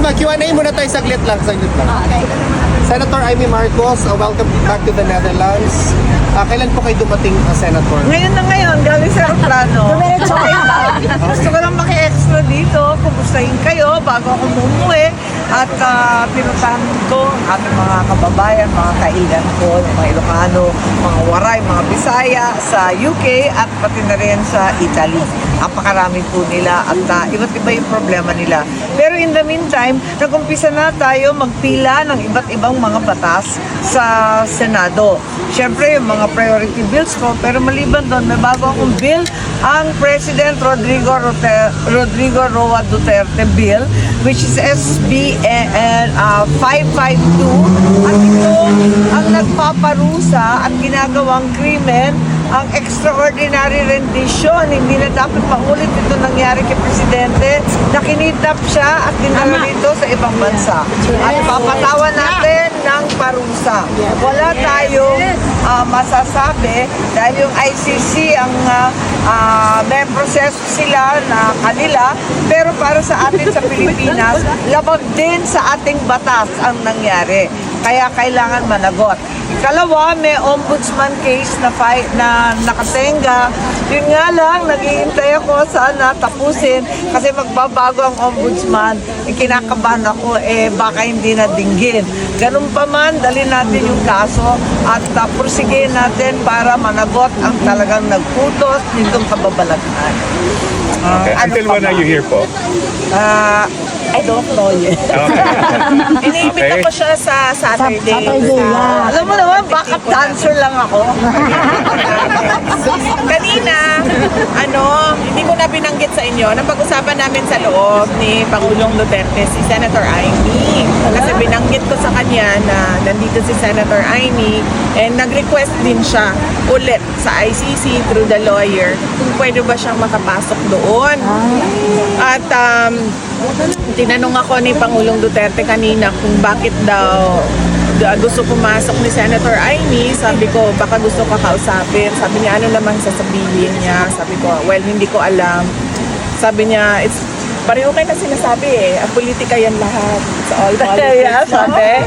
Congressman, Q&A muna tayo, saglit lang. Senator Amy Marcos, welcome back to the Netherlands. Kailan po kayo dumating, Senator? Ngayon, galing sa aeroplano. Gusto ko lang maki-extra dito, kumustahin kayo bago ako umuwi. At pinuntahan ko ang ating mga kababayan, mga kailan ko, mga Ilocano, mga Waray, mga Bisaya sa UK at pati na rin sa Italy. Napakarami po nila at iba't iba yung problema nila. Pero in the meantime, nag-umpisa na tayo magpila ng iba't ibang mga batas sa Senado. Siyempre, yung mga priority bills ko, pero maliban doon, may bago akong bill, ang President Rodrigo Roa Duterte bill, which is SB 552. At ito ang nagpaparusa at ginagawang krimen, ang extraordinary rendition. Hindi na dapat paulit ito nangyari kay Presidente, na kinidnap siya at dinala dito sa ibang bansa. At papatawan natin ng parusa. Wala tayong masasabi dahil yung ICC ang may proseso sila na kanila, pero para sa atin sa Pilipinas, labag din sa ating batas ang nangyari. Kaya kailangan managot. Ikalawa, may ombudsman case na nakatenga. Yun nga lang, naghihintay ako sana tapusin kasi magbabago ang ombudsman. Kinakabahan ako, baka hindi na dinggin. Ganun pa man, dalhin natin yung kaso at pursigihin natin para managot ang talagang nagputos nitong kababalaghan. Okay. Until when are you here po? I don't know yet. Iniimbita ko siya sa Saturday. Alam mo naman, backup dancer lang ako. Kanina, hindi ko na binanggit sa inyo, napag-usapan namin sa loob ni Pangulong Duterte si Senator Amy. Kasi binanggit ko sa kanya na nandito si Senator Amy and nag-request din siya ulit sa ICC through the lawyer kung pwede ba siyang makapasok doon. At tinanong ako ni Pangulong Duterte kanina kung bakit daw gusto pumasok ni Senator Amy. Sabi ko, baka gusto ka kausapin. Sabi niya, ano naman sasabihin niya? Sabi ko, well, hindi ko alam. Sabi niya, pareho kayo na sinasabi ang politika yan lahat. It's all politics. Yeah, sabi.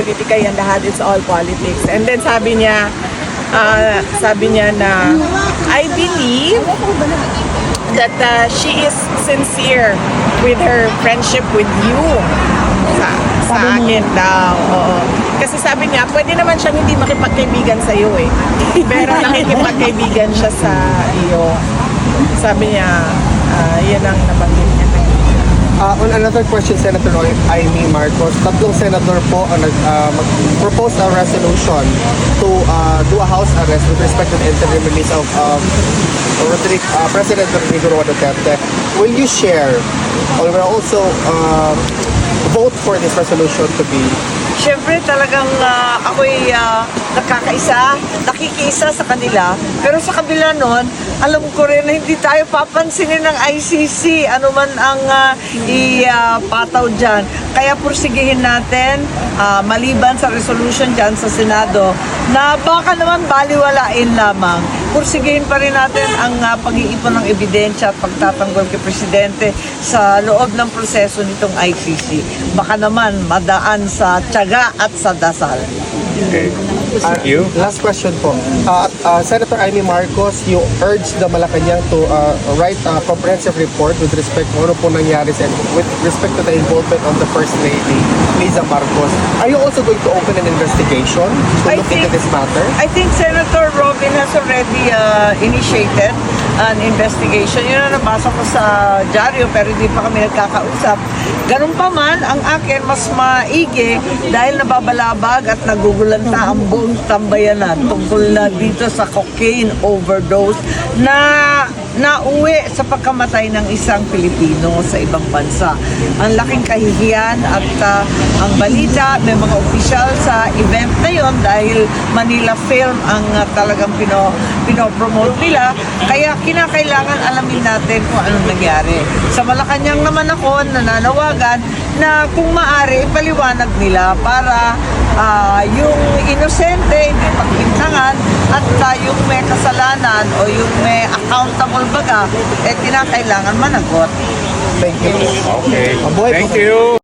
Politika yan lahat, it's all politics. And then sabi niya na, I believe that she is sincere with her friendship with you. Sa akin daw. Oo. Kasi sabi niya, pwede naman siyang hindi makipagkaibigan sa iyo eh. Pero nakikipagkaibigan siya sa iyo. Sabi niya, yan ang nabanggit niya. On another question, Senator Amy Marcos, tatlong senator po ang propose a resolution to do a house arrest with respect to the interim release of President Rodrigo Roa Duterte. Will you share or will also vote for this resolution to be? Siyempre talagang ako'y nakikiisa sa kanila. Pero sa kabila nun, alam ko rin na hindi tayo papansinin ng ICC. Ano man ang ipataw dyan. Kaya pursigihin natin, maliban sa resolution dyan sa Senado, na baka naman baliwalain lamang. Pursigihin pa rin natin ang pag-iipon ng ebidensya at pagtatanggol kay Presidente sa loob ng proseso nitong ICC. Baka naman madaan sa tiyaga at sa dasal. Okay. Thank you. Last question po. Senator Amy Marcos, you urged the Malacanang to write a comprehensive report with respect to ano po nangyari with respect to the involvement of the First Lady, Liza Marcos. Are you also going to open an investigation to look into this matter? I think Senator Robin has already initiated an investigation. Yun ang nabasa ko sa dyaryo pero hindi pa kami nagkakausap. Ganun pa man, ang akin mas maigi dahil nababalabag at nagugulanta ang buong tambayanan tungkol na dito sa cocaine overdose na nauwi sa pagkamatay ng isang Pilipino sa ibang bansa. Ang laking kahihiyan at ang balita, may mga opisyal sa event na yon dahil Manila Film ang talagang pinopromote nila. Kaya kinakailangan alamin natin kung anong nangyari. Sa Malacanang naman ako nananawagan na kung maaari ipaliwanag nila para yung inosente hindi pagbintangan at yung may kasalanan o yung may accountable baga, kinakailangan managot. Thank you. Okay. Mabuhay po Thank kayo. you.